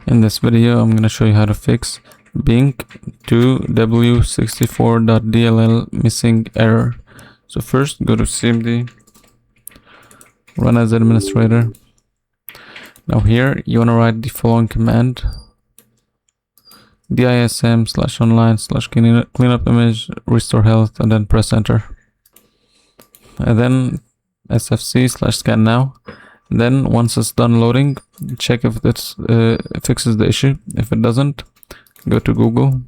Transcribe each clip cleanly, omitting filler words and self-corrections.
In this video, I'm going to show you how to fix bink2w64.dll missing error. So first, go to cmd, run as administrator. Now here, you want to write the following command: dism/online/cleanup image, restore health, and then press enter. And then sfc/scan now. Then once it's done loading, check if this fixes the issue. If it doesn't, go to Google,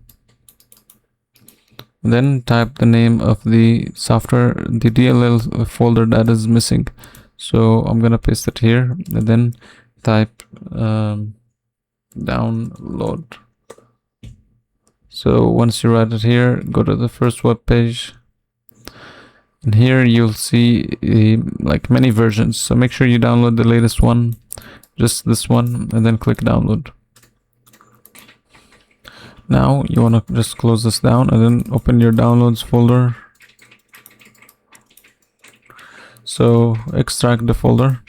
then type the name of the software, the DLL folder that is missing. So I'm gonna paste it here, and then type download. So once you write it here, go to the first web page. And here you'll see like many versions, so make sure you download the latest one, just this one, and then click download. Now you want to just close this down and then open your downloads folder. So extract the folder.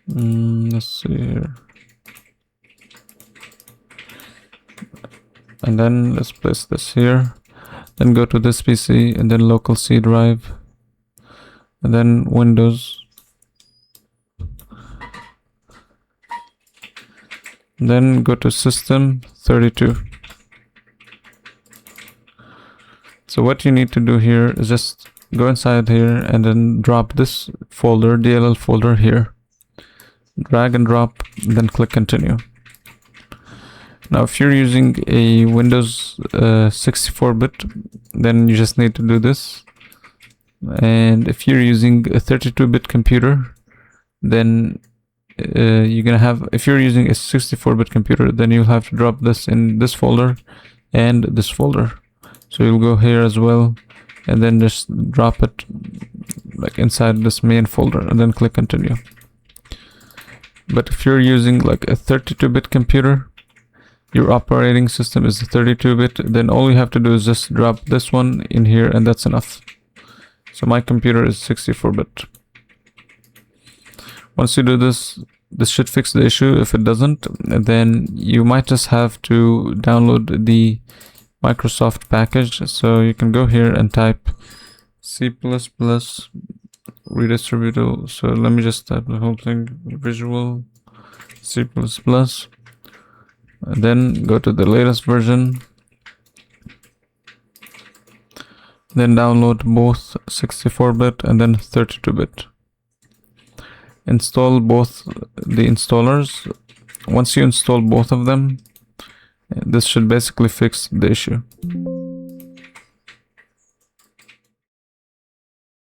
Let's see here. And then let's place this here. Then go to this PC and then local C drive, and then Windows. Then go to System 32. So what you need to do here is just go inside here and then drop this folder, DLL folder here. Drag and drop, then click continue. Now if you're using a Windows 64-bit, then you just need to do this. And if you're using a 32-bit computer, then you're gonna have, if you're using a 64-bit computer, then you'll have to drop this in this folder and this folder. So you'll go here as well, and then just drop it like inside this main folder, and then click continue. But if you're using like a 32-bit computer, your operating system is 32-bit, then all you have to do is just drop this one in here, and that's enough. So my computer is 64-bit. Once you do this, this should fix the issue. If it doesn't, then you might just have to download the Microsoft package. So you can go here and type C++ redistributable. So let me just type the whole thing: Visual C++. And then go to the latest version, then download both 64-bit and then 32-bit. Install both the installers. Once you install both of them, this should basically fix the issue.